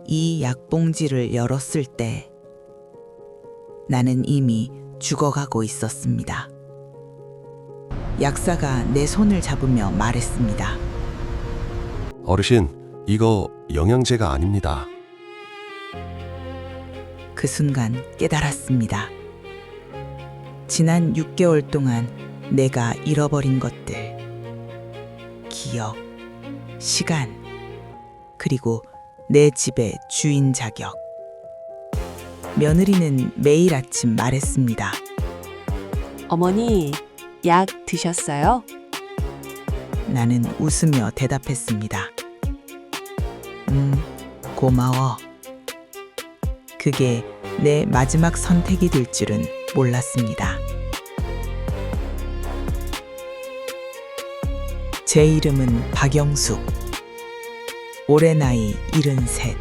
이 약봉지를 열었을 때 나는 이미 죽어가고 있었습니다. 약사가 내 손을 잡으며 말했습니다. 어르신, 이거 영양제가 아닙니다. 그 순간 깨달았습니다. 지난 6개월 동안 내가 잃어버린 것들, 기억, 시간, 그리고 내 집의 주인 자격. 며느리는 매일 아침 말했습니다. 어머니, 약 드셨어요? 나는 웃으며 대답했습니다. 고마워. 그게 내 마지막 선택이 될 줄은 몰랐습니다. 제 이름은 박영숙. 올해 나이 73.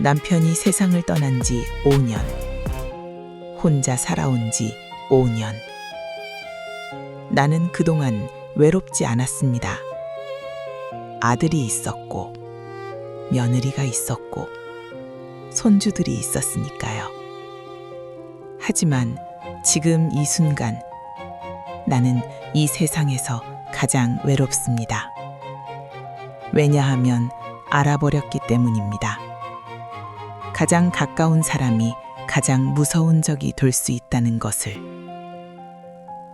남편이 세상을 떠난 지 5년. 혼자 살아온 지 5년. 나는 그동안 외롭지 않았습니다. 아들이 있었고, 며느리가 있었고, 손주들이 있었으니까요. 하지만 지금 이 순간 나는 이 세상에서 가장 외롭습니다. 왜냐하면 알아버렸기 때문입니다. 가장 가까운 사람이 가장 무서운 적이 될 수 있다는 것을.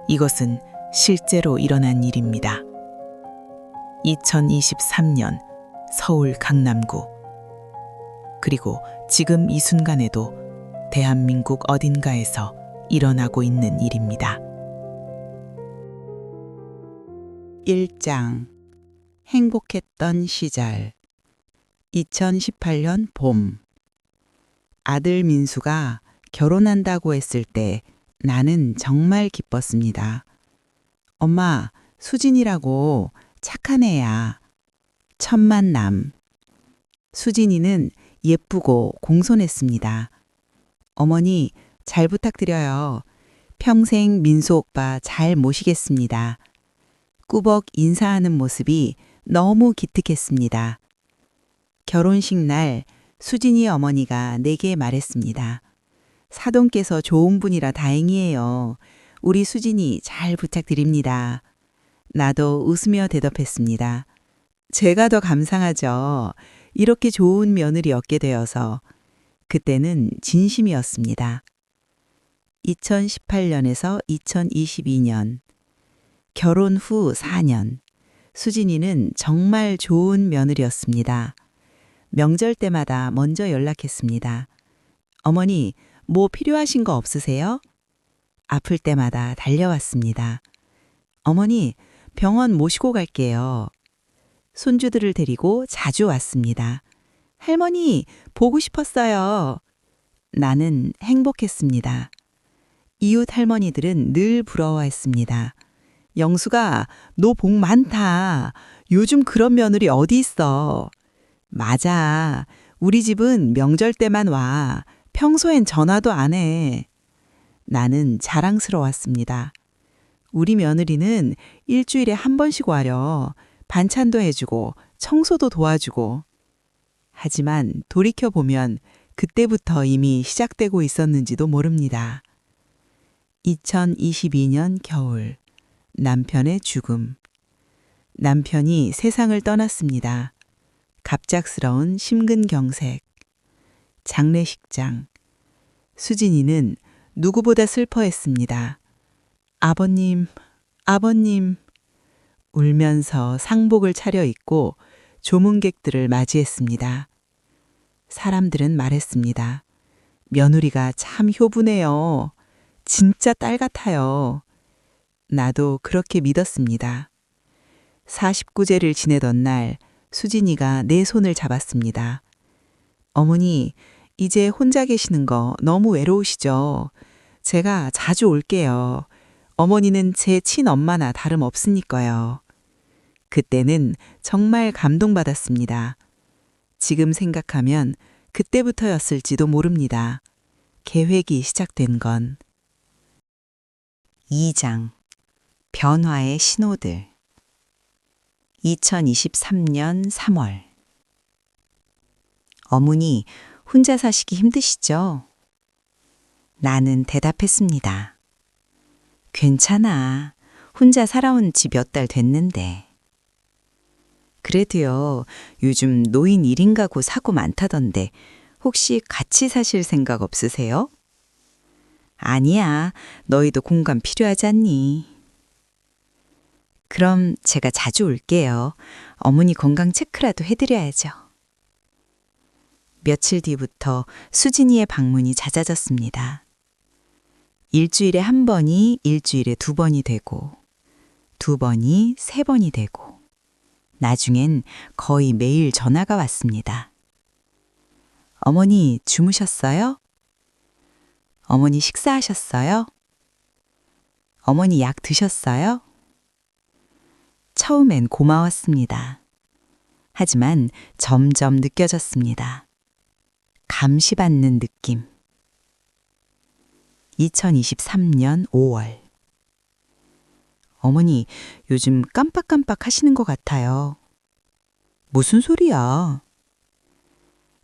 이것은 실제로 일어난 일입니다. 2023년 서울 강남구. 그리고 지금 이 순간에도 대한민국 어딘가에서 일어나고 있는 일입니다. 1장. 행복했던 시절. 2018년 봄. 아들 민수가 결혼한다고 했을 때 나는 정말 기뻤습니다. 엄마, 수진이라고 착한 애야. 첫 만남. 수진이는 예쁘고 공손했습니다. 어머니, 잘 부탁드려요. 평생 민수 오빠 잘 모시겠습니다. 꾸벅 인사하는 모습이 너무 기특했습니다. 결혼식 날 수진이 어머니가 내게 말했습니다. 사돈께서 좋은 분이라 다행이에요. 우리 수진이 잘 부탁드립니다. 나도 웃으며 대답했습니다. 제가 더 감사하죠. 이렇게 좋은 며느리 얻게 되어서. 그때는 진심이었습니다. 2018년에서 2022년. 결혼 후 4년. 수진이는 정말 좋은 며느리였습니다. 명절 때마다 먼저 연락했습니다. 어머니, 뭐 필요하신 거 없으세요? 아플 때마다 달려왔습니다. 어머니, 병원 모시고 갈게요. 손주들을 데리고 자주 왔습니다. 할머니, 보고 싶었어요. 나는 행복했습니다. 이웃 할머니들은 늘 부러워했습니다. 영수가, 너 복 많다. 요즘 그런 며느리 어디 있어. 맞아. 우리 집은 명절 때만 와. 평소엔 전화도 안 해. 나는 자랑스러웠습니다. 우리 며느리는 일주일에 한 번씩 와려. 반찬도 해주고 청소도 도와주고. 하지만 돌이켜보면 그때부터 이미 시작되고 있었는지도 모릅니다. 2022년 겨울. 남편의 죽음. 남편이 세상을 떠났습니다. 갑작스러운 심근경색. 장례식장. 수진이는 누구보다 슬퍼했습니다. 아버님, 아버님. 울면서 상복을 차려입고 조문객들을 맞이했습니다. 사람들은 말했습니다. 며느리가 참 효부네요. 진짜 딸 같아요. 나도 그렇게 믿었습니다. 49제를 지내던 날 수진이가 내 손을 잡았습니다. 어머니, 이제 혼자 계시는 거 너무 외로우시죠? 제가 자주 올게요. 어머니는 제 친엄마나 다름없으니까요. 그때는 정말 감동받았습니다. 지금 생각하면 그때부터였을지도 모릅니다. 계획이 시작된 건. 2장. 변화의 신호들. 2023년 3월. 어머니, 혼자 사시기 힘드시죠? 나는 대답했습니다. 괜찮아. 혼자 살아온 지 몇 달 됐는데. 그래도요, 요즘 노인 1인 가구 사고 많다던데 혹시 같이 사실 생각 없으세요? 아니야, 너희도 공간 필요하지 않니? 그럼 제가 자주 올게요. 어머니 건강 체크라도 해드려야죠. 며칠 뒤부터 수진이의 방문이 잦아졌습니다. 일주일에 한 번이 일주일에 2번이 되고, 2번이 3번이 되고, 나중엔 거의 매일 전화가 왔습니다. 어머니 주무셨어요? 어머니 식사하셨어요? 어머니 약 드셨어요? 처음엔 고마웠습니다. 하지만 점점 느껴졌습니다. 감시받는 느낌. 2023년 5월. 어머니, 요즘 깜빡깜빡 하시는 것 같아요. 무슨 소리야?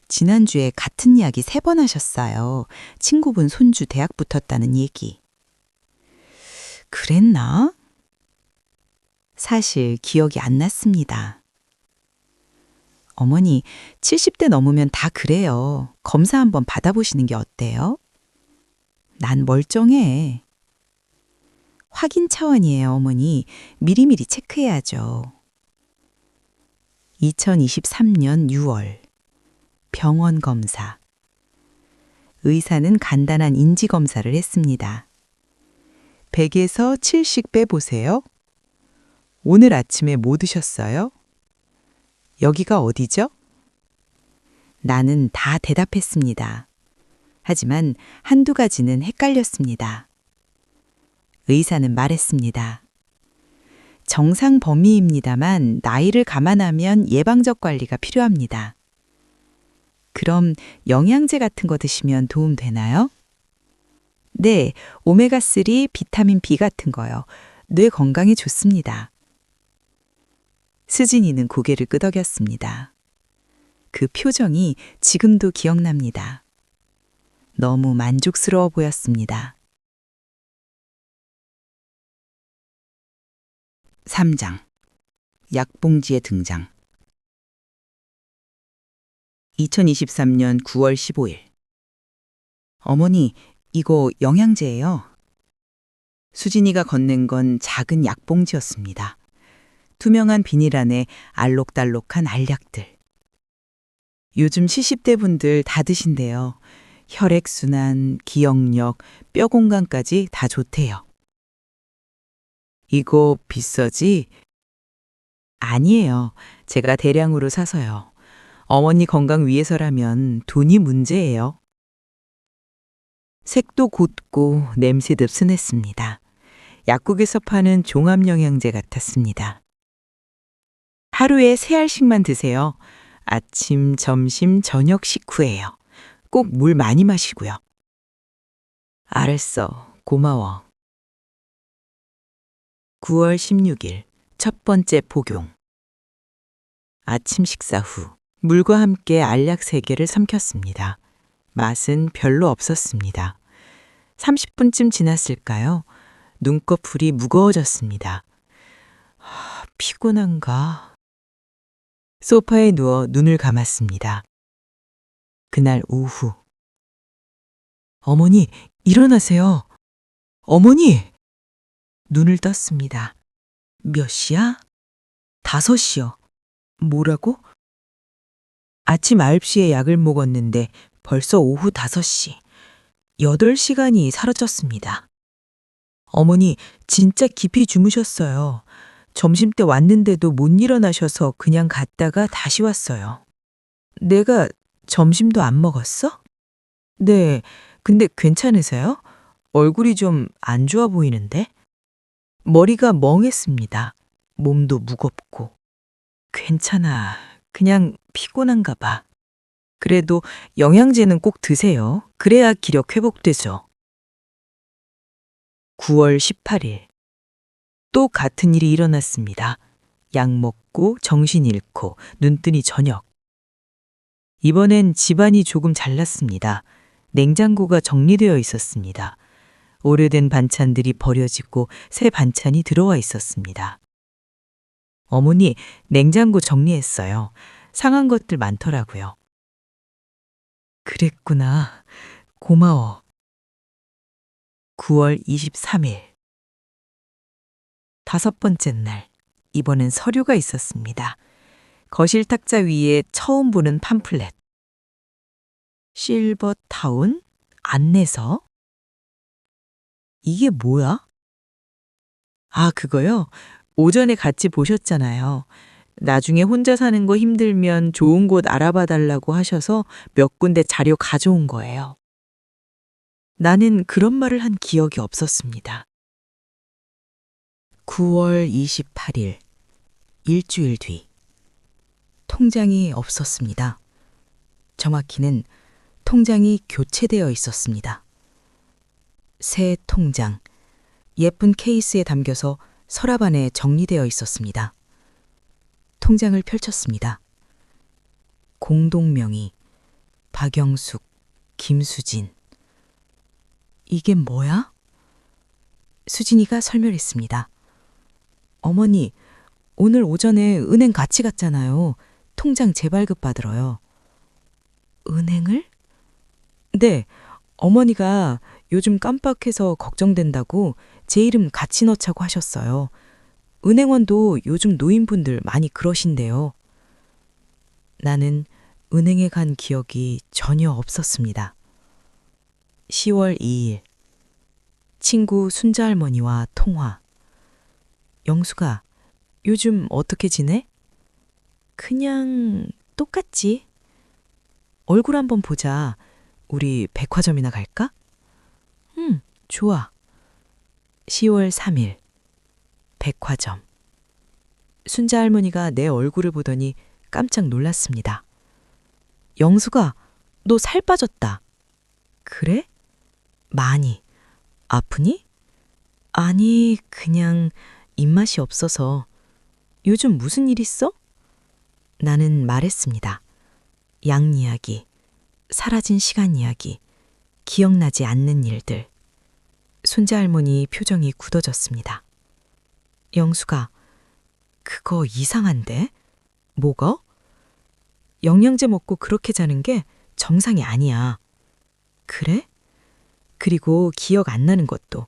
지난주에 같은 이야기 3번 하셨어요. 친구분 손주 대학 붙었다는 얘기. 그랬나? 사실 기억이 안 났습니다. 어머니, 70대 넘으면 다 그래요. 검사 한번 받아보시는 게 어때요? 난 멀쩡해. 확인 차원이에요, 어머니. 미리미리 체크해야죠. 2023년 6월. 병원 검사. 의사는 간단한 인지 검사를 했습니다. 100에서 7씩 빼보세요. 오늘 아침에 뭐 드셨어요? 여기가 어디죠? 나는 다 대답했습니다. 하지만 한두 가지는 헷갈렸습니다. 의사는 말했습니다. 정상 범위입니다만 나이를 감안하면 예방적 관리가 필요합니다. 그럼 영양제 같은 거 드시면 도움 되나요? 네, 오메가3, 비타민 B 같은 거요. 뇌 건강에 좋습니다. 수진이는 고개를 끄덕였습니다. 그 표정이 지금도 기억납니다. 너무 만족스러워 보였습니다. 3장. 약봉지의 등장. 2023년 9월 15일. 어머니, 이거 영양제예요. 수진이가 건넨 건 작은 약봉지였습니다. 투명한 비닐 안에 알록달록한 알약들. 요즘 70대 분들 다 드신대요. 혈액순환, 기억력, 뼈 건강까지 다 좋대요. 이거 비싸지? 아니에요. 제가 대량으로 사서요. 어머니 건강 위해서라면 돈이 문제예요. 색도 곧고 냄새도 순했습니다. 약국에서 파는 종합영양제 같았습니다. 하루에 3알씩만 드세요. 아침, 점심, 저녁 식후에요. 꼭 물 많이 마시고요. 알았어. 고마워. 9월 16일 첫 번째 복용. 아침 식사 후 물과 함께 알약 3개를 삼켰습니다. 맛은 별로 없었습니다. 30분쯤 지났을까요? 눈꺼풀이 무거워졌습니다. 피곤한가? 소파에 누워 눈을 감았습니다. 그날 오후. 어머니, 일어나세요. 어머니! 눈을 떴습니다. 몇 시야? 5시요. 뭐라고? 아침 9시에 약을 먹었는데 벌써 오후 5시. 8시간이 사라졌습니다. 어머니, 진짜 깊이 주무셨어요. 점심때 왔는데도 못 일어나셔서 그냥 갔다가 다시 왔어요. 내가 점심도 안 먹었어? 네, 근데 괜찮으세요? 얼굴이 좀 안 좋아 보이는데? 머리가 멍했습니다. 몸도 무겁고. 괜찮아. 그냥 피곤한가 봐. 그래도 영양제는 꼭 드세요. 그래야 기력 회복되죠. 9월 18일. 또 같은 일이 일어났습니다. 약 먹고 정신 잃고 눈 뜨니 저녁. 이번엔 집안이 조금 잘났습니다. 냉장고가 정리되어 있었습니다. 오래된 반찬들이 버려지고 새 반찬이 들어와 있었습니다. 어머니, 냉장고 정리했어요. 상한 것들 많더라고요. 그랬구나. 고마워. 9월 23일. 5번째 날. 이번엔 서류가 있었습니다. 거실 탁자 위에 처음 보는 팜플렛. 실버타운 안내서? 이게 뭐야? 아, 그거요? 오전에 같이 보셨잖아요. 나중에 혼자 사는 거 힘들면 좋은 곳 알아봐 달라고 하셔서 몇 군데 자료 가져온 거예요. 나는 그런 말을 한 기억이 없었습니다. 9월 28일. 일주일 뒤. 통장이 없었습니다. 정확히는 통장이 교체되어 있었습니다. 새 통장, 예쁜 케이스에 담겨서 서랍 안에 정리되어 있었습니다. 통장을 펼쳤습니다. 공동명의, 박영숙, 김수진. 이게 뭐야? 수진이가 설명했습니다. 어머니, 오늘 오전에 은행 같이 갔잖아요. 통장 재발급 받으러요. 은행을? 네, 어머니가 요즘 깜빡해서 걱정된다고 제 이름 같이 넣자고 하셨어요. 은행원도 요즘 노인분들 많이 그러신데요. 나는 은행에 간 기억이 전혀 없었습니다. 10월 2일. 친구 순자 할머니와 통화. 영수가, 요즘 어떻게 지내? 그냥 똑같지. 얼굴 한번 보자. 우리 백화점이나 갈까? 좋아. 10월 3일. 백화점. 순자 할머니가 내 얼굴을 보더니 깜짝 놀랐습니다. 영수가, 너 살 빠졌다. 그래? 많이. 아프니? 아니, 그냥 입맛이 없어서. 요즘 무슨 일 있어? 나는 말했습니다. 양 이야기, 사라진 시간 이야기, 기억나지 않는 일들. 순자 할머니 표정이 굳어졌습니다. 영수가, 그거 이상한데? 뭐가? 영양제 먹고 그렇게 자는 게 정상이 아니야. 그래? 그리고 기억 안 나는 것도,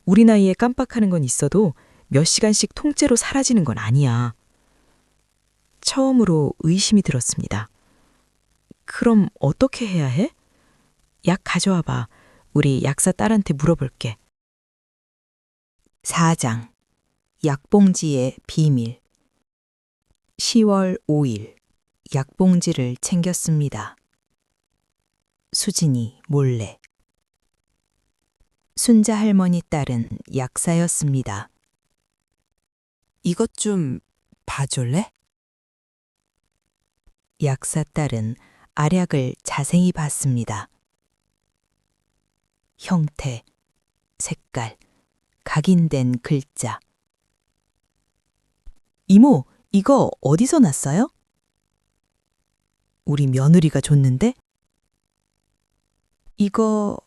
우리 나이에 깜빡하는 건 있어도 몇 시간씩 통째로 사라지는 건 아니야. 처음으로 의심이 들었습니다. 그럼 어떻게 해야 해? 약 가져와 봐. 우리 약사 딸한테 물어볼게. 4장. 약봉지의 비밀. 10월 5일. 약봉지를 챙겼습니다. 수진이 몰래. 순자 할머니 딸은 약사였습니다. 이것 좀 봐줄래? 약사 딸은 알약을 자세히 봤습니다. 형태, 색깔, 각인된 글자. 이모, 이거 어디서 났어요? 우리 며느리가 줬는데? 이거...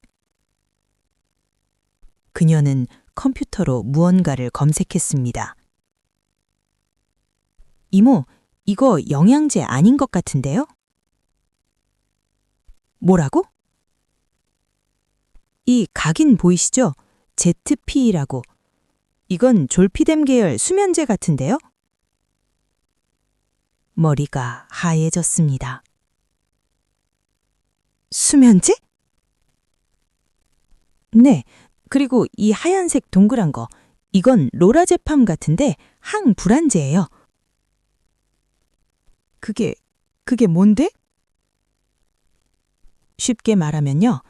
그녀는 컴퓨터로 무언가를 검색했습니다. 이모, 이거 영양제 아닌 것 같은데요? 뭐라고? 이 각인 보이시죠? ZP라고. 이건 졸피뎀 계열 수면제 같은데요? 머리가 하얘졌습니다. 수면제? 네, 그리고 이 하얀색 동그란 거, 이건 로라제팜 같은데 항불안제예요. 그게 뭔데? 쉽게 말하면요,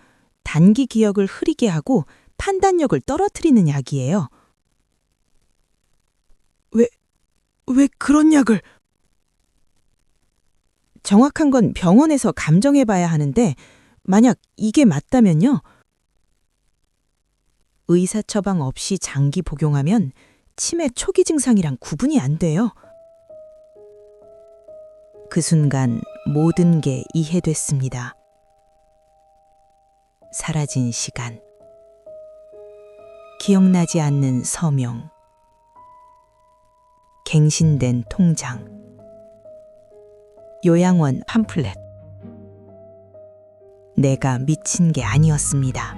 단기 기억을 흐리게 하고 판단력을 떨어뜨리는 약이에요. 왜 그런 약을? 정확한 건 병원에서 감정해봐야 하는데, 만약 이게 맞다면요, 의사 처방 없이 장기 복용하면 치매 초기 증상이랑 구분이 안 돼요. 그 순간 모든 게 이해됐습니다. 사라진 시간. 기억나지 않는 서명. 갱신된 통장. 요양원 팜플렛. 내가 미친 게 아니었습니다.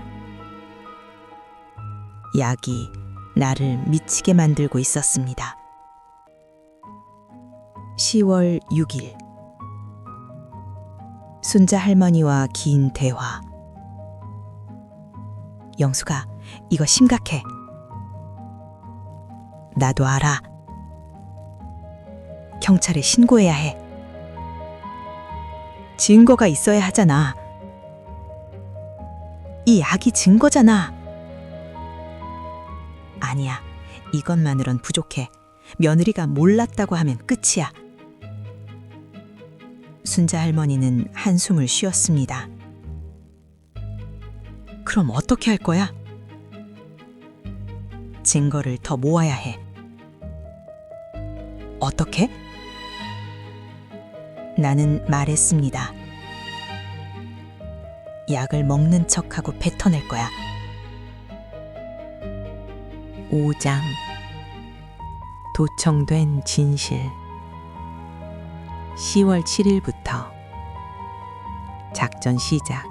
약이 나를 미치게 만들고 있었습니다. 10월 6일. 순자 할머니와 긴 대화. 영수가, 이거 심각해. 나도 알아. 경찰에 신고해야 해. 증거가 있어야 하잖아. 이 약이 증거잖아. 아니야. 이것만으론 부족해. 며느리가 몰랐다고 하면 끝이야. 순자 할머니는 한숨을 쉬었습니다. 그럼 어떻게 할 거야? 증거를 더 모아야 해. 어떻게? 나는 말했습니다. 약을 먹는 척하고 뱉어낼 거야. 5장. 도청된 진실. 10월 7일부터 작전 시작.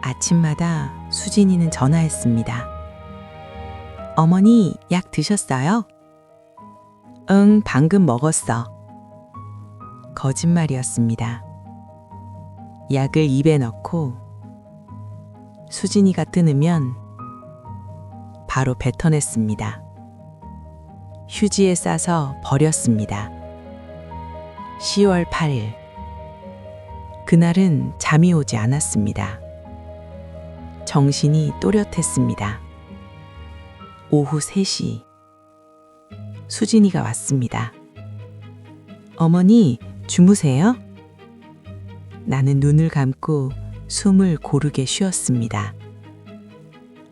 아침마다 수진이는 전화했습니다. 어머니, 약 드셨어요? 응, 방금 먹었어. 거짓말이었습니다. 약을 입에 넣고 수진이가 끊으면 바로 뱉어냈습니다. 휴지에 싸서 버렸습니다. 10월 8일. 그날은 잠이 오지 않았습니다. 정신이 또렷했습니다. 오후 3시. 수진이가 왔습니다. 어머니, 주무세요? 나는 눈을 감고 숨을 고르게 쉬었습니다.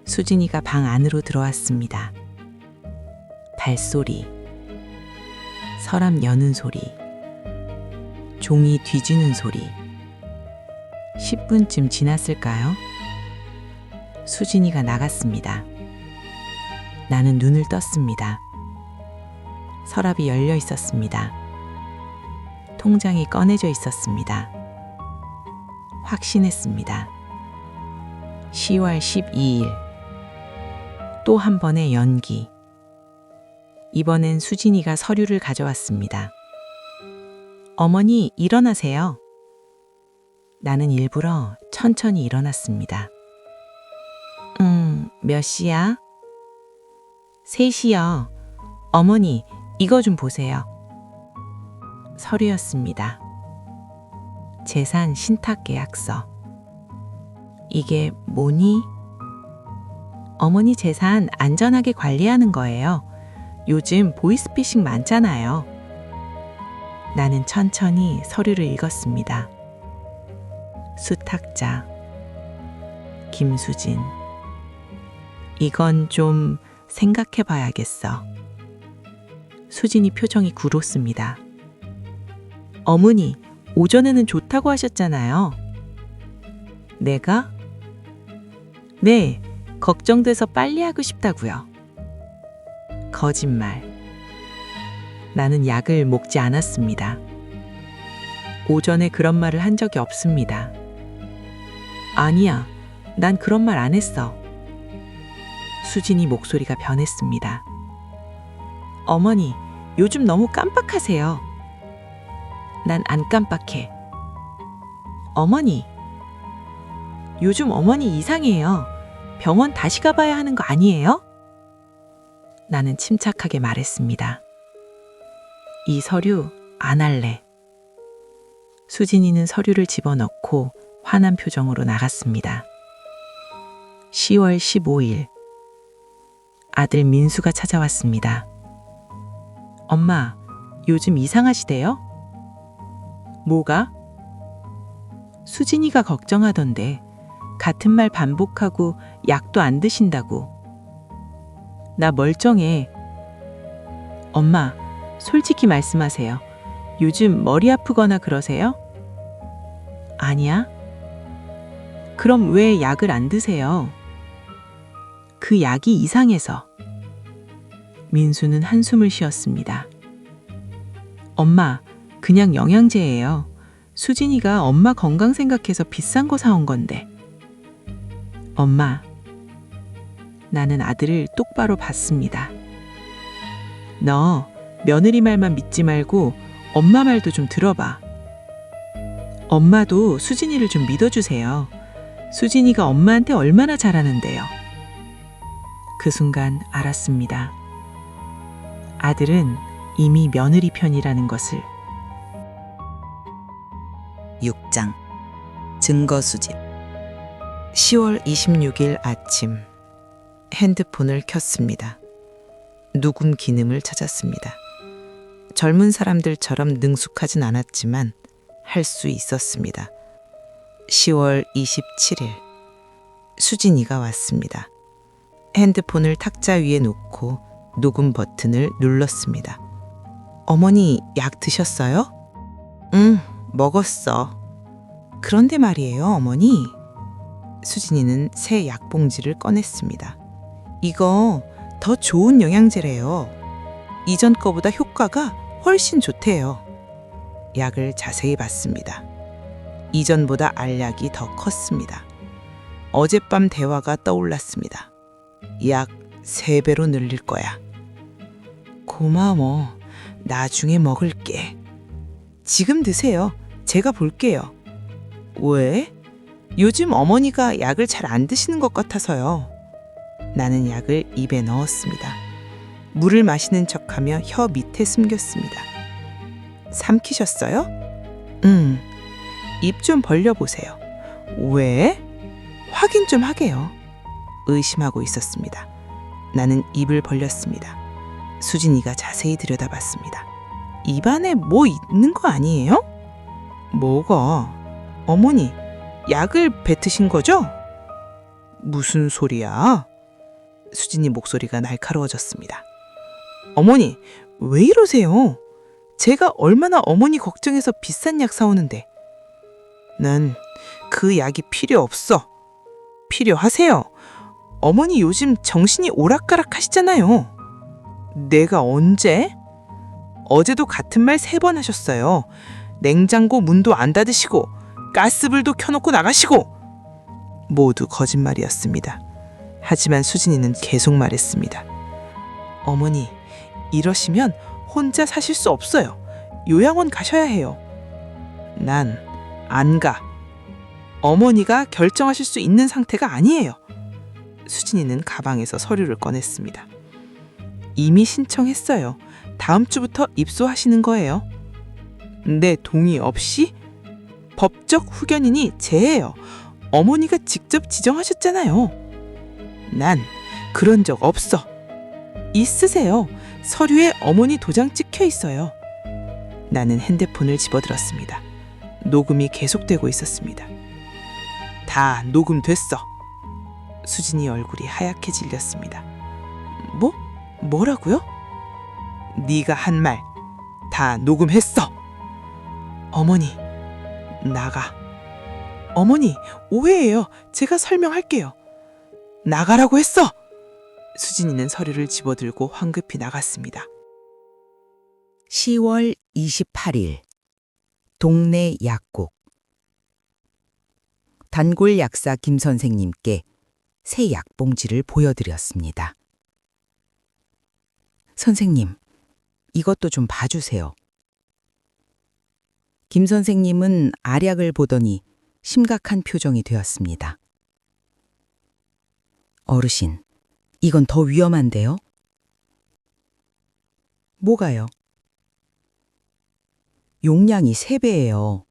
수진이가 방 안으로 들어왔습니다. 발소리, 서랍 여는 소리, 종이 뒤지는 소리. 10분쯤 지났을까요? 수진이가 나갔습니다. 나는 눈을 떴습니다. 서랍이 열려 있었습니다. 통장이 꺼내져 있었습니다. 확신했습니다. 10월 12일. 또 한 번의 연기. 이번엔 수진이가 서류를 가져왔습니다. 어머니, 일어나세요. 나는 일부러 천천히 일어났습니다. 몇 시야? 3시요. 어머니, 이거 좀 보세요. 서류였습니다. 재산 신탁 계약서. 이게 뭐니? 어머니 재산 안전하게 관리하는 거예요. 요즘 보이스피싱 많잖아요. 나는 천천히 서류를 읽었습니다. 수탁자. 김수진. 이건 좀 생각해 봐야겠어. 수진이 표정이 굳었습니다. 어머니, 오전에는 좋다고 하셨잖아요. 내가? 네, 걱정돼서 빨리 하고 싶다고요. 거짓말. 나는 약을 먹지 않았습니다. 오전에 그런 말을 한 적이 없습니다. 아니야, 난 그런 말 안 했어. 수진이 목소리가 변했습니다. 어머니, 요즘 너무 깜빡하세요. 난 안 깜빡해. 어머니, 요즘 어머니 이상해요. 병원 다시 가봐야 하는 거 아니에요? 나는 침착하게 말했습니다. 이 서류 안 할래. 수진이는 서류를 집어넣고 화난 표정으로 나갔습니다. 10월 15일. 아들 민수가 찾아왔습니다. 엄마, 요즘 이상하시대요? 뭐가? 수진이가 걱정하던데 같은 말 반복하고 약도 안 드신다고. 나 멀쩡해. 엄마, 솔직히 말씀하세요. 요즘 머리 아프거나 그러세요? 아니야. 그럼 왜 약을 안 드세요? 그 약이 이상해서. 민수는 한숨을 쉬었습니다. 엄마, 그냥 영양제예요. 수진이가 엄마 건강 생각해서 비싼 거 사온 건데. 엄마, 나는 아들을 똑바로 봤습니다. 너 며느리 말만 믿지 말고 엄마 말도 좀 들어봐. 엄마도 수진이를 좀 믿어주세요. 수진이가 엄마한테 얼마나 잘하는데요. 그 순간 알았습니다. 아들은 이미 며느리 편이라는 것을. 6장 증거 수집 10월 26일 아침 핸드폰을 켰습니다. 녹음 기능을 찾았습니다. 젊은 사람들처럼 능숙하진 않았지만 할 수 있었습니다. 10월 27일 수진이가 왔습니다. 핸드폰을 탁자 위에 놓고 녹음 버튼을 눌렀습니다. 어머니 약 드셨어요? 응, 먹었어. 그런데 말이에요, 어머니. 수진이는 새 약봉지를 꺼냈습니다. 이거 더 좋은 영양제래요. 이전 거보다 효과가 훨씬 좋대요. 약을 자세히 봤습니다. 이전보다 알약이 더 컸습니다. 어젯밤 대화가 떠올랐습니다. 약 3배로 늘릴 거야. 고마워. 나중에 먹을게. 지금 드세요. 제가 볼게요. 왜? 요즘 어머니가 약을 잘 안 드시는 것 같아서요. 나는 약을 입에 넣었습니다. 물을 마시는 척하며 혀 밑에 숨겼습니다. 삼키셨어요? 응. 입 좀 벌려보세요. 왜? 확인 좀 하게요. 의심하고 있었습니다. 나는 입을 벌렸습니다. 수진이가 자세히 들여다봤습니다. 입안에 뭐 있는 거 아니에요? 뭐가? 어머니, 약을 뱉으신 거죠? 무슨 소리야? 수진이 목소리가 날카로워졌습니다. 어머니, 왜 이러세요? 제가 얼마나 어머니 걱정해서 비싼 약 사오는데. 난 그 약이 필요 없어. 필요하세요. 어머니 요즘 정신이 오락가락 하시잖아요. 내가 언제? 어제도 같은 말 3번 하셨어요. 냉장고 문도 안 닫으시고 가스불도 켜놓고 나가시고. 모두 거짓말이었습니다. 하지만 수진이는 계속 말했습니다. 어머니, 이러시면 혼자 사실 수 없어요. 요양원 가셔야 해요. 난 안 가. 어머니가 결정하실 수 있는 상태가 아니에요. 수진이는 가방에서 서류를 꺼냈습니다. 이미 신청했어요. 다음 주부터 입소하시는 거예요. 내 동의 없이? 법적 후견인이 쟤예요. 어머니가 직접 지정하셨잖아요. 난 그런 적 없어. 있으세요. 서류에 어머니 도장 찍혀 있어요. 나는 핸드폰을 집어들었습니다. 녹음이 계속되고 있었습니다. 다 녹음됐어. 수진이 얼굴이 하얗게 질렸습니다. 뭐라고요? 네가 한 말 다 녹음했어. 어머니, 나가. 어머니, 오해예요. 제가 설명할게요. 나가라고 했어. 수진이는 서류를 집어들고 황급히 나갔습니다. 10월 28일 동네 약국 단골 약사 김 선생님께 새 약봉지를 보여드렸습니다. 선생님, 이것도 좀 봐주세요. 김 선생님은 알약을 보더니 심각한 표정이 되었습니다. 어르신, 이건 더 위험한데요? 뭐가요? 용량이 3배예요.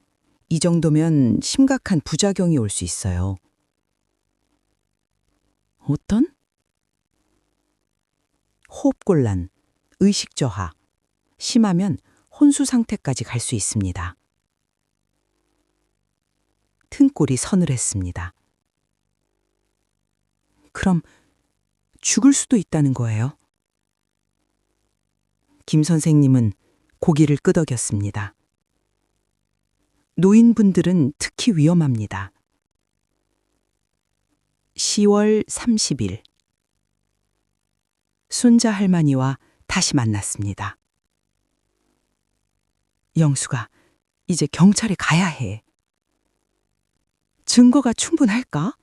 이 정도면 심각한 부작용이 올 수 있어요. 어떤? 호흡곤란, 의식저하, 심하면 혼수 상태까지 갈 수 있습니다. 등골이 서늘했습니다. 그럼 죽을 수도 있다는 거예요? 김 선생님은 고개를 끄덕였습니다. 노인분들은 특히 위험합니다. 10월 30일. 순자 할머니와 다시 만났습니다. 영수가 이제 경찰에 가야 해. 증거가 충분할까?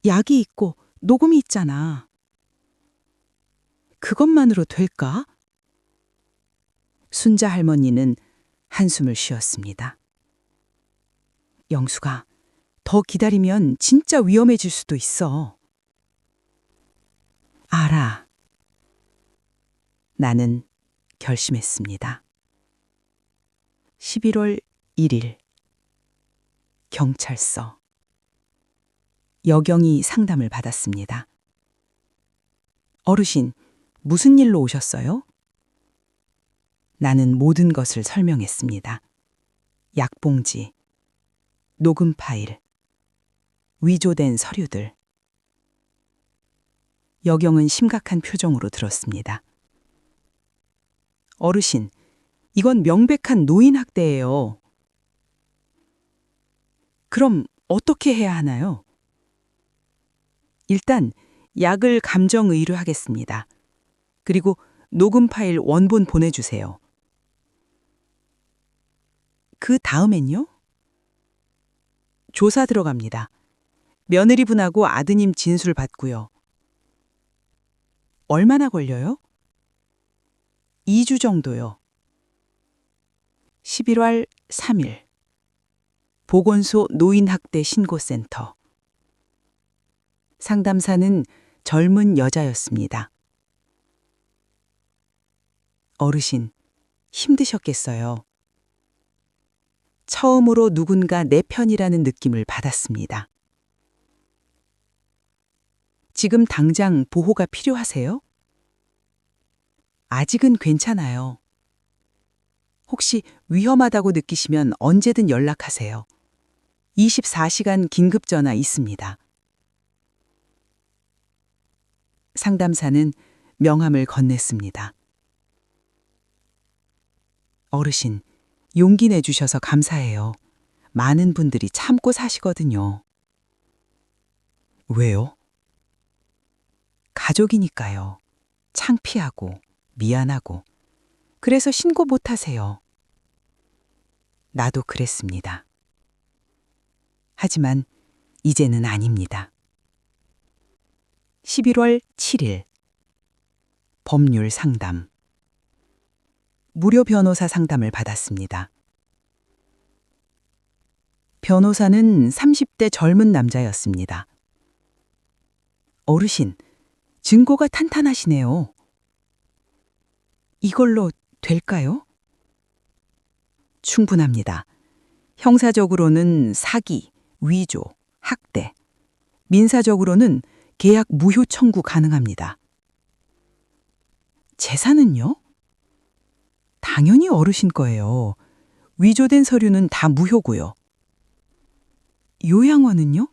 약이 있고 녹음이 있잖아. 그것만으로 될까? 순자 할머니는 한숨을 쉬었습니다. 영수가 더 기다리면 진짜 위험해질 수도 있어. 알아. 나는 결심했습니다. 11월 1일. 경찰서. 여경이 상담을 받았습니다. 어르신, 무슨 일로 오셨어요? 나는 모든 것을 설명했습니다. 약봉지, 녹음 파일, 위조된 서류들. 여경은 심각한 표정으로 들었습니다. 어르신, 이건 명백한 노인학대예요. 그럼 어떻게 해야 하나요? 일단 약을 감정 의뢰하겠습니다. 그리고 녹음 파일 원본 보내주세요. 그 다음엔요? 조사 들어갑니다. 며느리분하고 아드님 진술 받고요. 얼마나 걸려요? 2주 정도요. 11월 3일. 보건소 노인학대 신고센터. 상담사는 젊은 여자였습니다. 어르신, 힘드셨겠어요. 처음으로 누군가 내 편이라는 느낌을 받았습니다. 지금 당장 보호가 필요하세요? 아직은 괜찮아요. 혹시 위험하다고 느끼시면 언제든 연락하세요. 24시간 긴급전화 있습니다. 상담사는 명함을 건넸습니다. 어르신, 용기 내주셔서 감사해요. 많은 분들이 참고 사시거든요. 왜요? 가족이니까요. 창피하고 미안하고. 그래서 신고 못 하세요. 나도 그랬습니다. 하지만 이제는 아닙니다. 11월 7일. 법률 상담. 무료 변호사 상담을 받았습니다. 변호사는 30대 젊은 남자였습니다. 어르신, 증거가 탄탄하시네요. 이걸로 될까요? 충분합니다. 형사적으로는 사기, 위조, 학대, 민사적으로는 계약 무효 청구 가능합니다. 재산은요? 당연히 어르신 거예요. 위조된 서류는 다 무효고요. 요양원은요?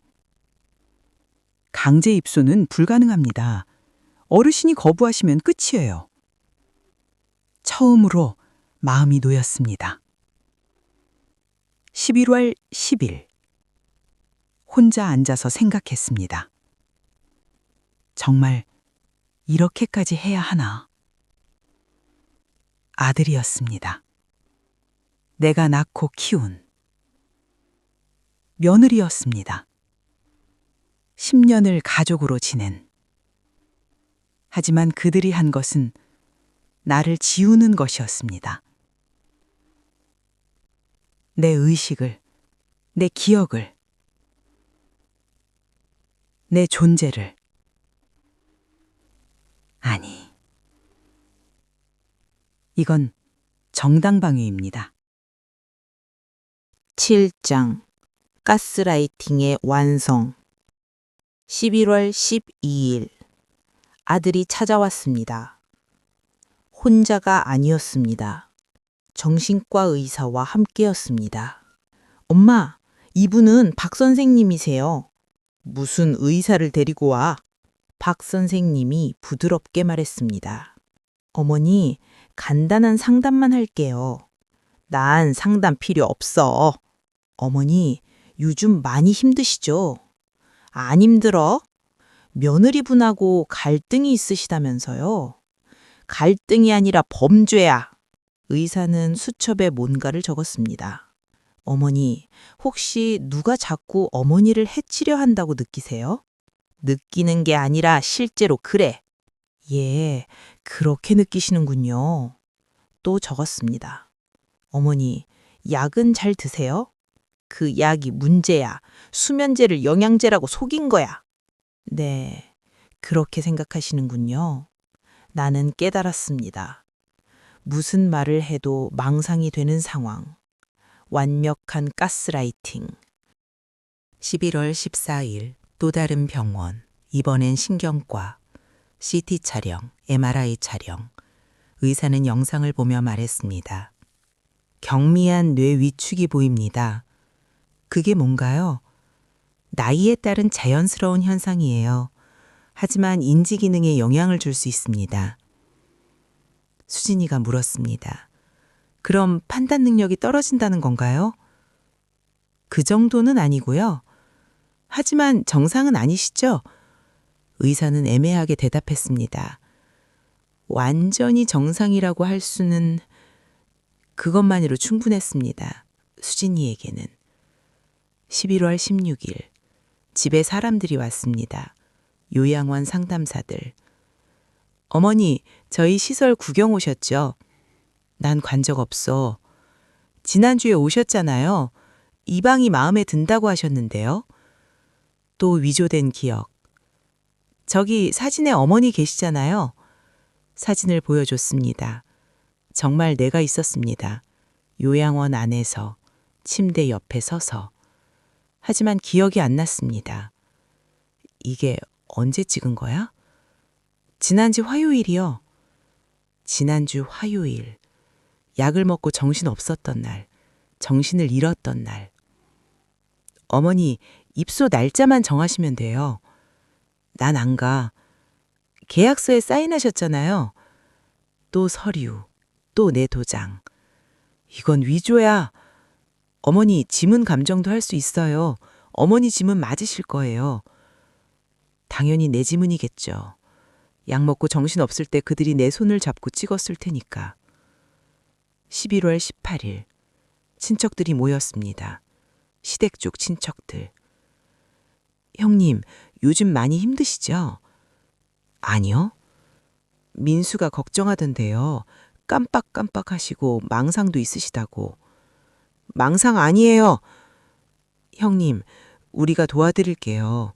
강제 입소는 불가능합니다. 어르신이 거부하시면 끝이에요. 처음으로 마음이 놓였습니다. 11월 10일. 혼자 앉아서 생각했습니다. 정말 이렇게까지 해야 하나? 아들이었습니다. 내가 낳고 키운. 며느리였습니다. 10년을 가족으로 지낸. 하지만 그들이 한 것은 나를 지우는 것이었습니다. 내 의식을, 내 기억을, 내 존재를. 아니, 이건 정당방위입니다. 7장 가스라이팅의 완성. 11월 12일 아들이 찾아왔습니다. 혼자가 아니었습니다. 정신과 의사와 함께였습니다. 엄마, 이분은 박 선생님이세요. 무슨 의사를 데리고 와? 박 선생님이 부드럽게 말했습니다. 어머니, 간단한 상담만 할게요. 난 상담 필요 없어. 어머니, 요즘 많이 힘드시죠? 안 힘들어? 며느리분하고 갈등이 있으시다면서요? 갈등이 아니라 범죄야. 의사는 수첩에 뭔가를 적었습니다. 어머니, 혹시 누가 자꾸 어머니를 해치려 한다고 느끼세요? 느끼는 게 아니라 실제로 그래. 예, 그렇게 느끼시는군요. 또 적었습니다. 어머니, 약은 잘 드세요? 그 약이 문제야. 수면제를 영양제라고 속인 거야. 네, 그렇게 생각하시는군요. 나는 깨달았습니다. 무슨 말을 해도 망상이 되는 상황. 완벽한 가스라이팅. 11월 14일 또 다른 병원. 이번엔 신경과. CT 촬영, MRI 촬영. 의사는 영상을 보며 말했습니다. 경미한 뇌 위축이 보입니다. 그게 뭔가요? 나이에 따른 자연스러운 현상이에요. 하지만 인지 기능에 영향을 줄 수 있습니다. 수진이가 물었습니다. 그럼 판단 능력이 떨어진다는 건가요? 그 정도는 아니고요. 하지만 정상은 아니시죠? 의사는 애매하게 대답했습니다. 완전히 정상이라고 할 수는 그것만으로 충분했습니다. 수진이에게는. 11월 16일 집에 사람들이 왔습니다. 요양원 상담사들. 어머니, 저희 시설 구경 오셨죠? 난 관 적 없어. 지난주에 오셨잖아요. 이 방이 마음에 든다고 하셨는데요. 또 위조된 기억. 저기 사진에 어머니 계시잖아요. 사진을 보여줬습니다. 정말 내가 있었습니다. 요양원 안에서, 침대 옆에 서서. 하지만 기억이 안 났습니다. 이게 언제 찍은 거야? 지난주 화요일이요. 지난주 화요일. 약을 먹고 정신 없었던 날. 정신을 잃었던 날. 어머니, 입소 날짜만 정하시면 돼요. 난 안 가. 계약서에 사인하셨잖아요. 또 서류, 또 내 도장. 이건 위조야. 어머니, 지문 감정도 할 수 있어요. 어머니 지문 맞으실 거예요. 당연히 내 지문이겠죠. 약 먹고 정신 없을 때 그들이 내 손을 잡고 찍었을 테니까. 11월 18일. 친척들이 모였습니다. 시댁 쪽 친척들. 형님, 요즘 많이 힘드시죠? 아니요. 민수가 걱정하던데요. 깜빡깜빡 하시고 망상도 있으시다고. 망상 아니에요. 형님, 우리가 도와드릴게요.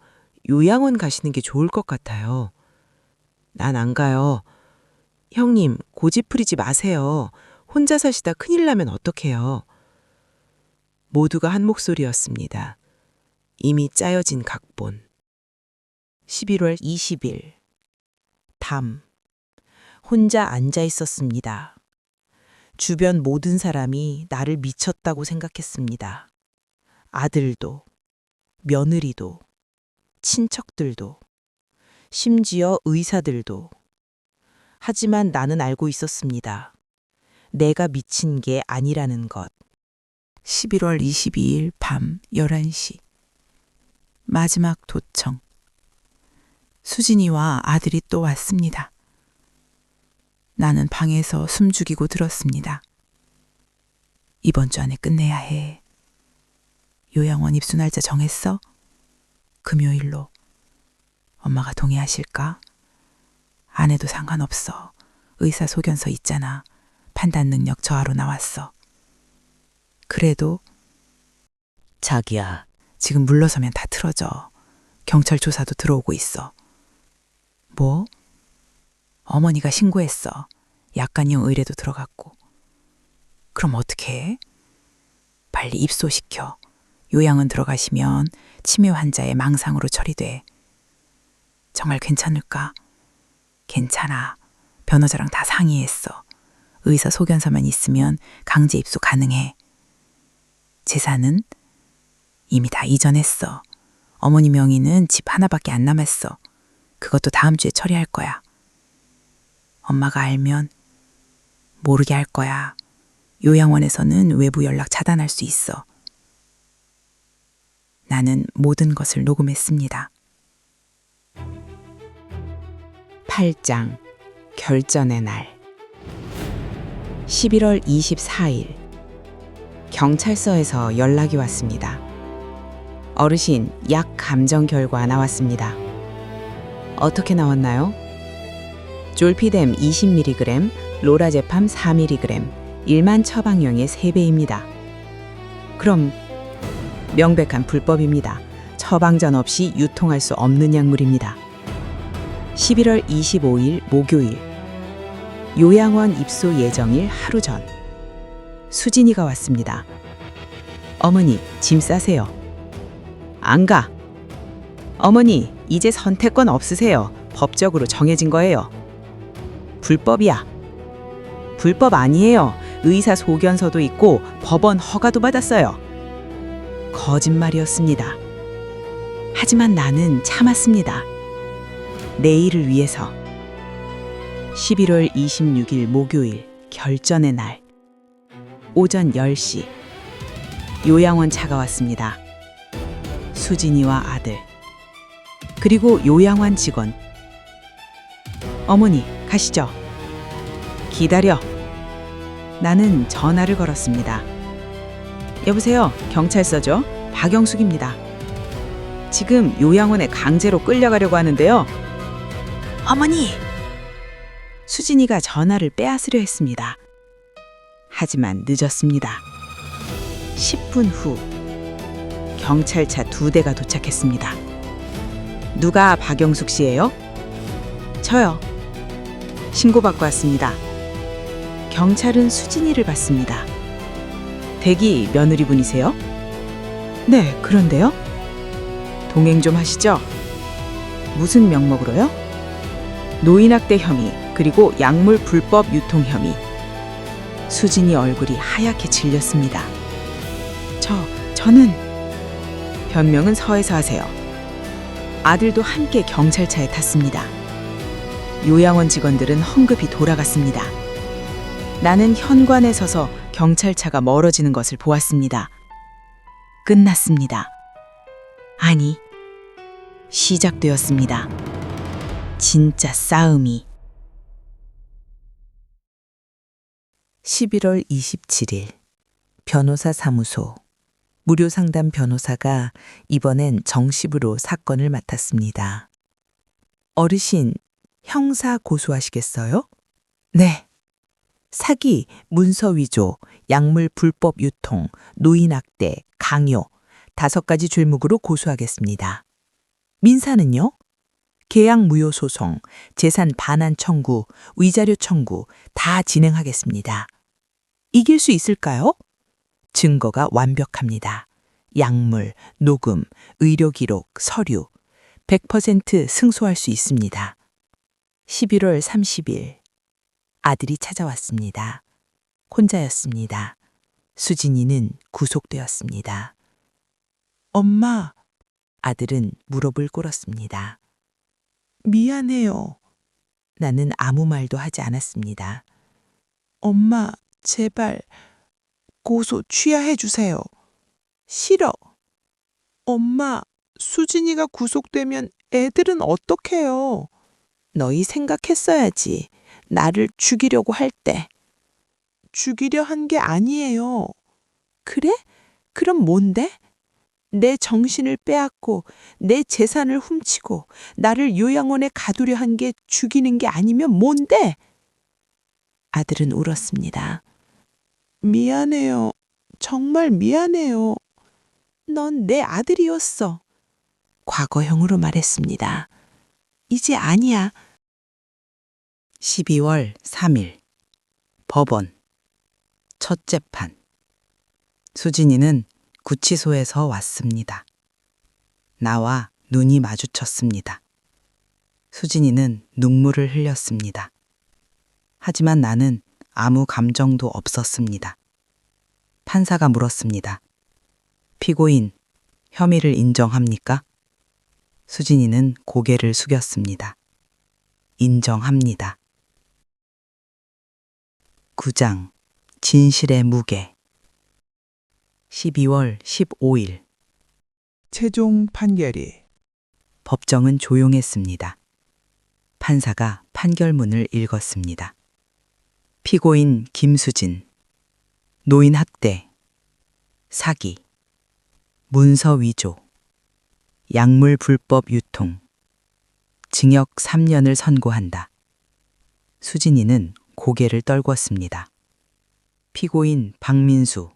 요양원 가시는 게 좋을 것 같아요. 난 안 가요. 형님, 고집 부리지 마세요. 혼자 사시다 큰일 나면 어떡해요. 모두가 한 목소리였습니다. 이미 짜여진 각본. 11월 20일. 담. 혼자 앉아 있었습니다. 주변 모든 사람이 나를 미쳤다고 생각했습니다. 아들도, 며느리도, 친척들도, 심지어 의사들도. 하지만 나는 알고 있었습니다. 내가 미친 게 아니라는 것. 11월 22일 밤 11시. 마지막 도청. 수진이와 아들이 또 왔습니다. 나는 방에서 숨죽이고 들었습니다. 이번 주 안에 끝내야 해. 요양원 입수 날짜 정했어? 금요일로. 엄마가 동의하실까? 안 해도 상관없어. 의사 소견서 있잖아. 판단 능력 저하로 나왔어. 그래도 자기야, 지금 물러서면 다 틀어져. 경찰 조사도 들어오고 있어. 뭐? 어머니가 신고했어. 약간형 의뢰도 들어갔고. 그럼 어떻게 해? 빨리 입소시켜. 요양원 들어가시면 치매 환자의 망상으로 처리돼. 정말 괜찮을까? 괜찮아. 변호사랑 다 상의했어. 의사 소견서만 있으면 강제 입소 가능해. 재산은 이미 다 이전했어. 어머니 명의는 집 하나밖에 안 남았어. 그것도 다음 주에 처리할 거야. 엄마가 알면 모르게 할 거야. 요양원에서는 외부 연락 차단할 수 있어. 나는 모든 것을 녹음했습니다. 8장 결전의 날 11월 24일 경찰서에서 연락이 왔습니다. 어르신, 약 감정 결과 나왔습니다. 어떻게 나왔나요? 졸피뎀 20mg, 로라제팜 4mg, 일반 처방량의 3배입니다. 그럼 명백한 불법입니다. 처방전 없이 유통할 수 없는 약물입니다. 11월 25일 목요일 요양원 입소 예정일 하루 전 수진이가 왔습니다. 어머니, 짐 싸세요. 안 가. 어머니, 이제 선택권 없으세요. 법적으로 정해진 거예요. 불법이야. 불법 아니에요. 의사 소견서도 있고 법원 허가도 받았어요. 거짓말이었습니다. 하지만 나는 참았습니다. 내일을 위해서. 11월 26일 목요일 결전의 날 오전 10시 요양원 차가 왔습니다. 수진이와 아들 그리고 요양원 직원. 어머니, 가시죠. 기다려. 나는 전화를 걸었습니다. 여보세요, 경찰서죠? 박영숙입니다. 지금 요양원에 강제로 끌려가려고 하는데요. 어머니! 수진이가 전화를 빼앗으려 했습니다. 하지만 늦었습니다. 10분 후 경찰차 2대가 도착했습니다. 누가 박영숙 씨예요? 저요. 신고받고 왔습니다. 경찰은 수진이를 봤습니다. 대기 며느리분이세요? 네, 그런데요? 동행 좀 하시죠? 무슨 명목으로요? 노인학대 혐의, 그리고 약물 불법 유통 혐의. 수진이 얼굴이 하얗게 질렸습니다. 저는 변명은 서에서 하세요. 아들도 함께 경찰차에 탔습니다. 요양원 직원들은 헝급히 돌아갔습니다. 나는 현관에 서서 경찰차가 멀어지는 것을 보았습니다. 끝났습니다. 아니, 시작되었습니다. 진짜 싸움이. 11월 27일 변호사 사무소. 무료 상담 변호사가 이번엔 정식으로 사건을 맡았습니다. 어르신, 형사 고소하시겠어요? 네. 사기, 문서 위조, 약물 불법 유통, 노인학대, 강요 5가지 죄목으로 고소하겠습니다. 민사는요? 계약 무효 소송, 재산 반환 청구, 위자료 청구 다 진행하겠습니다. 이길 수 있을까요? 증거가 완벽합니다. 약물, 녹음, 의료 기록, 서류 100% 승소할 수 있습니다. 11월 30일 아들이 찾아왔습니다. 혼자였습니다. 수진이는 구속되었습니다. 엄마, 아들은 무릎을 꿇었습니다. 미안해요. 나는 아무 말도 하지 않았습니다. 엄마, 제발 고소 취하해 주세요. 싫어. 엄마, 수진이가 구속되면 애들은 어떡해요? 너희 생각했어야지. 나를 죽이려고 할 때. 죽이려 한 게 아니에요. 그래? 그럼 뭔데? 내 정신을 빼앗고 내 재산을 훔치고 나를 요양원에 가두려 한 게 죽이는 게 아니면 뭔데? 아들은 울었습니다. 미안해요. 정말 미안해요. 넌 내 아들이었어. 과거형으로 말했습니다. 이제 아니야. 12월 3일 법원 첫 재판. 수진이는 구치소에서 왔습니다. 나와 눈이 마주쳤습니다. 수진이는 눈물을 흘렸습니다. 하지만 나는 아무 감정도 없었습니다. 판사가 물었습니다. 피고인, 혐의를 인정합니까? 수진이는 고개를 숙였습니다. 인정합니다. 9장 진실의 무게. 12월 15일. 최종 판결이 법정은 조용했습니다. 판사가 판결문을 읽었습니다. 피고인 김수진. 노인 학대, 사기, 문서 위조, 약물 불법 유통, 징역 3년을 선고한다. 수진이는 고개를 떨궜습니다. 피고인 박민수.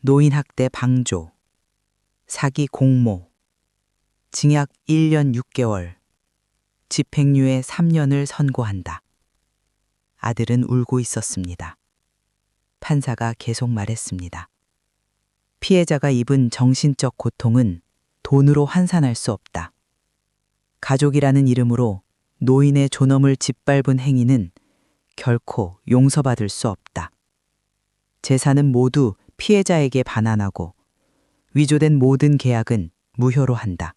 노인 학대 방조, 사기 공모, 징역 1년 6개월, 집행유예 3년을 선고한다. 아들은 울고 있었습니다. 판사가 계속 말했습니다. 피해자가 입은 정신적 고통은 돈으로 환산할 수 없다. 가족이라는 이름으로 노인의 존엄을 짓밟은 행위는 결코 용서받을 수 없다. 재산은 모두 피해자에게 반환하고 위조된 모든 계약은 무효로 한다.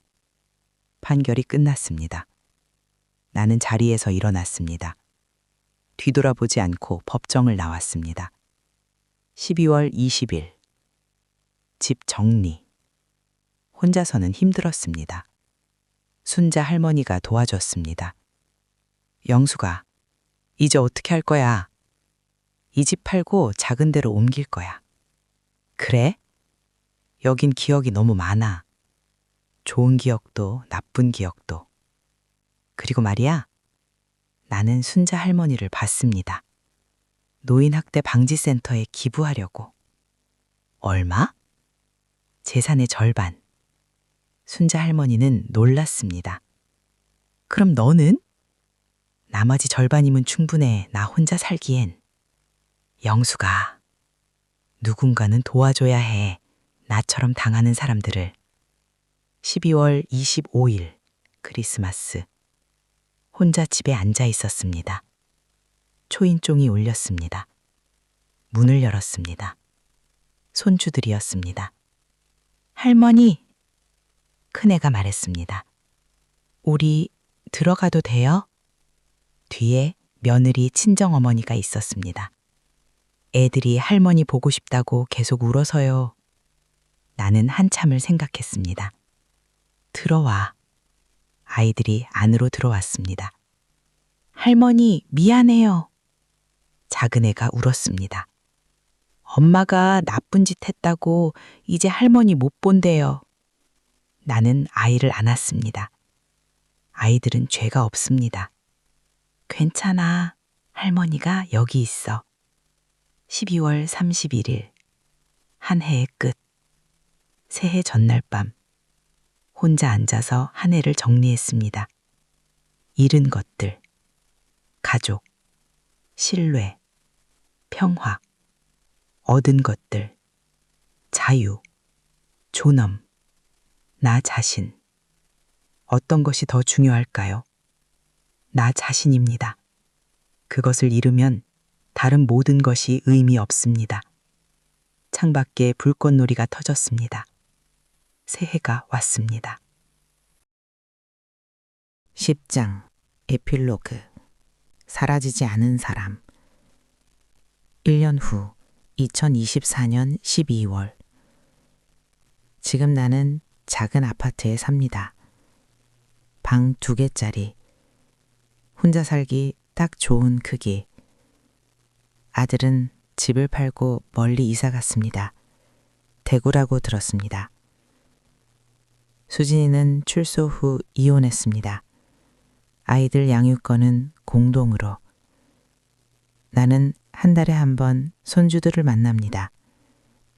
판결이 끝났습니다. 나는 자리에서 일어났습니다. 뒤돌아보지 않고 법정을 나왔습니다. 12월 20일. 집 정리. 혼자서는 힘들었습니다. 순자 할머니가 도와줬습니다. 영수가, 이제 어떻게 할 거야? 이 집 팔고 작은 데로 옮길 거야. 그래? 여긴 기억이 너무 많아. 좋은 기억도 나쁜 기억도. 그리고 말이야, 나는 순자 할머니를 봤습니다. 노인학대 방지센터에 기부하려고. 얼마? 재산의 절반. 순자 할머니는 놀랐습니다. 그럼 너는? 나머지 절반이면 충분해. 나 혼자 살기엔. 영수가, 누군가는 도와줘야 해. 나처럼 당하는 사람들을. 12월 25일 크리스마스. 혼자 집에 앉아 있었습니다. 초인종이 울렸습니다. 문을 열었습니다. 손주들이었습니다. 할머니, 큰애가 말했습니다. 우리 들어가도 돼요? 뒤에 며느리 친정어머니가 있었습니다. 애들이 할머니 보고 싶다고 계속 울어서요. 나는 한참을 생각했습니다. 들어와. 아이들이 안으로 들어왔습니다. 할머니, 미안해요. 작은 애가 울었습니다. 엄마가 나쁜 짓 했다고 이제 할머니 못 본대요. 나는 아이를 안았습니다. 아이들은 죄가 없습니다. 괜찮아. 할머니가 여기 있어. 12월 31일. 한 해의 끝. 새해 전날 밤. 혼자 앉아서 한 해를 정리했습니다. 잃은 것들. 가족. 신뢰. 평화. 얻은 것들. 자유. 존엄. 나 자신. 어떤 것이 더 중요할까요? 나 자신입니다. 그것을 잃으면 다른 모든 것이 의미 없습니다. 창밖에 불꽃놀이가 터졌습니다. 새해가 왔습니다. 10장 에필로그. 사라지지 않은 사람. 1년 후 2024년 12월. 지금 나는 작은 아파트에 삽니다. 방 2개짜리. 혼자 살기 딱 좋은 크기. 아들은 집을 팔고 멀리 이사 갔습니다. 대구라고 들었습니다. 수진이는 출소 후 이혼했습니다. 아이들 양육권은 공동으로. 나는 한 달에 한 번 손주들을 만납니다.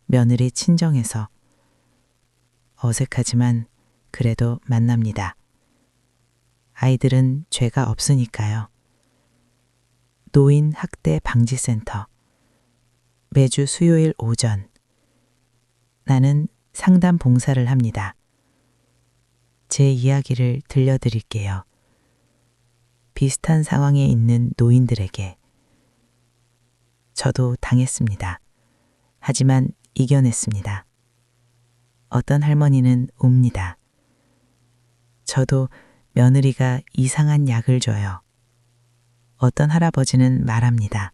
며느리 친정에서. 어색하지만 그래도 만납니다. 아이들은 죄가 없으니까요. 노인 학대 방지센터. 매주 수요일 오전. 나는 상담 봉사를 합니다. 제 이야기를 들려드릴게요. 비슷한 상황에 있는 노인들에게. 저도 당했습니다. 하지만 이겨냈습니다. 어떤 할머니는 웁니다. 저도 며느리가 이상한 약을 줘요. 어떤 할아버지는 말합니다.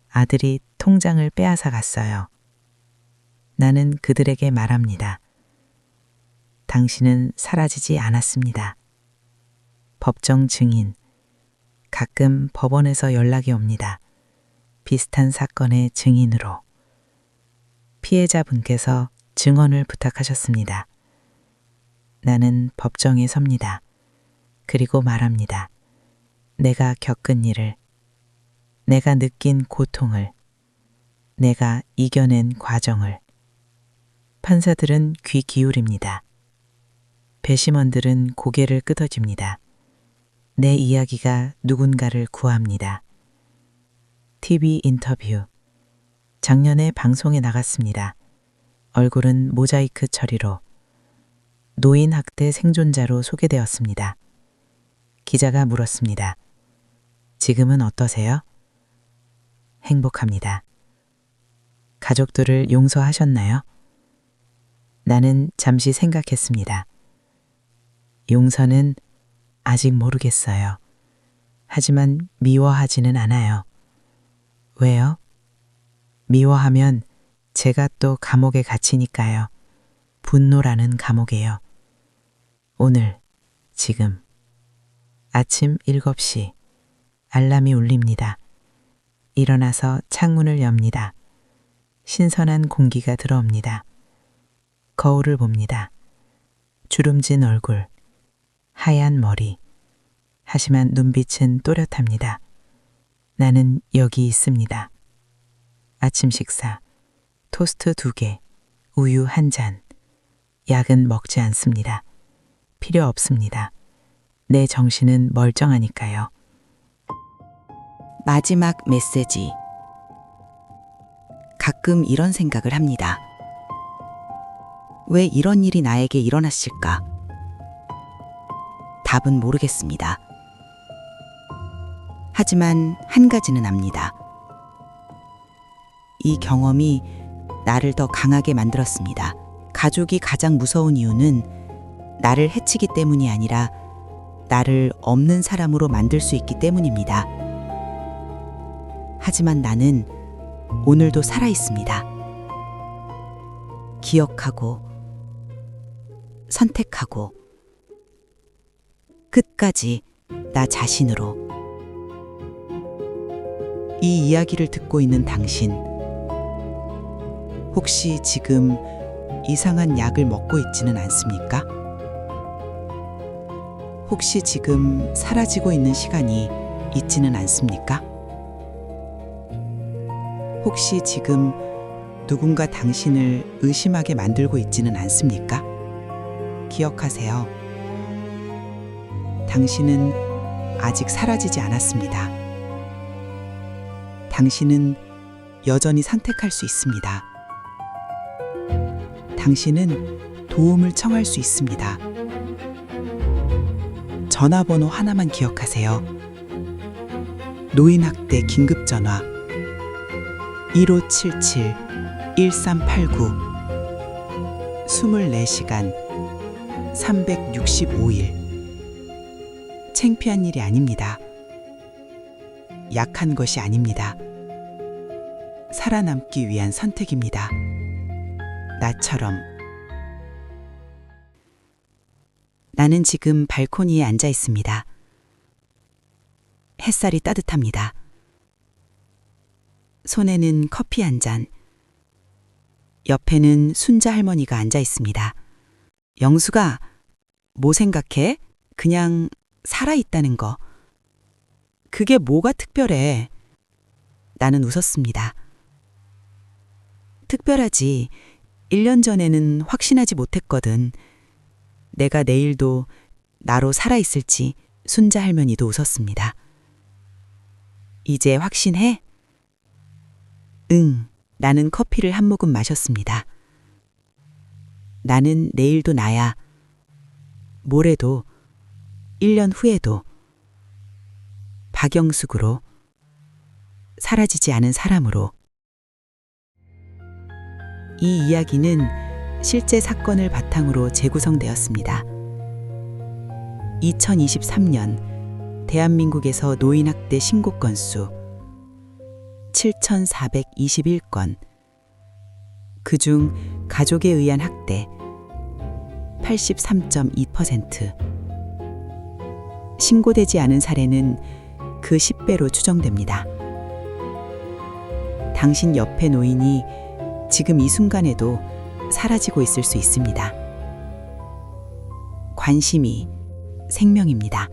아들이 통장을 빼앗아 갔어요. 나는 그들에게 말합니다. 당신은 사라지지 않았습니다. 법정 증인, 가끔 법원에서 연락이 옵니다. 비슷한 사건의 증인으로. 피해자분께서 증언을 부탁하셨습니다. 나는 법정에 섭니다. 그리고 말합니다. 내가 겪은 일을, 내가 느낀 고통을, 내가 이겨낸 과정을. 판사들은 귀 기울입니다. 배심원들은 고개를 끄덕입니다. 내 이야기가 누군가를 구합니다. TV 인터뷰. 작년에 방송에 나갔습니다. 얼굴은 모자이크 처리로. 노인 학대 생존자로 소개되었습니다. 기자가 물었습니다. 지금은 어떠세요? 행복합니다. 가족들을 용서하셨나요? 나는 잠시 생각했습니다. 용서는 아직 모르겠어요. 하지만 미워하지는 않아요. 왜요? 미워하면 제가 또 감옥에 갇히니까요. 분노라는 감옥에요. 오늘, 지금. 아침 7시. 알람이 울립니다. 일어나서 창문을 엽니다. 신선한 공기가 들어옵니다. 거울을 봅니다. 주름진 얼굴, 하얀 머리. 하지만 눈빛은 또렷합니다. 나는 여기 있습니다. 아침 식사, 토스트 2개, 우유 1잔. 약은 먹지 않습니다. 필요 없습니다. 내 정신은 멀쩡하니까요. 마지막 메시지. 가끔 이런 생각을 합니다. 왜 이런 일이 나에게 일어났을까? 답은 모르겠습니다. 하지만 한 가지는 압니다. 이 경험이 나를 더 강하게 만들었습니다. 가족이 가장 무서운 이유는 나를 해치기 때문이 아니라 나를 없는 사람으로 만들 수 있기 때문입니다. 하지만 나는 오늘도 살아 있습니다. 기억하고, 선택하고, 끝까지 나 자신으로. 이 이야기를 듣고 있는 당신, 혹시 지금 이상한 약을 먹고 있지는 않습니까? 혹시 지금 사라지고 있는 시간이 있지는 않습니까? 혹시 지금 누군가 당신을 의심하게 만들고 있지는 않습니까? 기억하세요. 당신은 아직 사라지지 않았습니다. 당신은 여전히 선택할 수 있습니다. 당신은 도움을 청할 수 있습니다. 전화번호 하나만 기억하세요. 노인학대 긴급전화 1577-1389 24시간 365일. 창피한 일이 아닙니다. 약한 것이 아닙니다. 살아남기 위한 선택입니다. 나처럼. 나는 지금 발코니에 앉아 있습니다. 햇살이 따뜻합니다. 손에는 커피 한 잔. 옆에는 순자 할머니가 앉아 있습니다. 영수가, 뭐 생각해? 그냥 살아있다는 거. 그게 뭐가 특별해? 나는 웃었습니다. 특별하지. 1년 전에는 확신하지 못했거든. 내가 내일도 나로 살아있을지. 순자 할머니도 웃었습니다. 이제 확신해? 응. 나는 커피를 한 모금 마셨습니다. 나는 내일도 나야. 모레도, 1년 후에도. 박영숙으로, 사라지지 않은 사람으로. 이 이야기는 실제 사건을 바탕으로 재구성되었습니다. 2023년 대한민국에서 노인학대 신고 건수 7,421건. 그중 가족에 의한 학대 83.2%. 신고되지 않은 사례는 그 10배로 추정됩니다. 당신 옆에 노인이 지금 이 순간에도 사라지고 있을 수 있습니다. 관심이 생명입니다.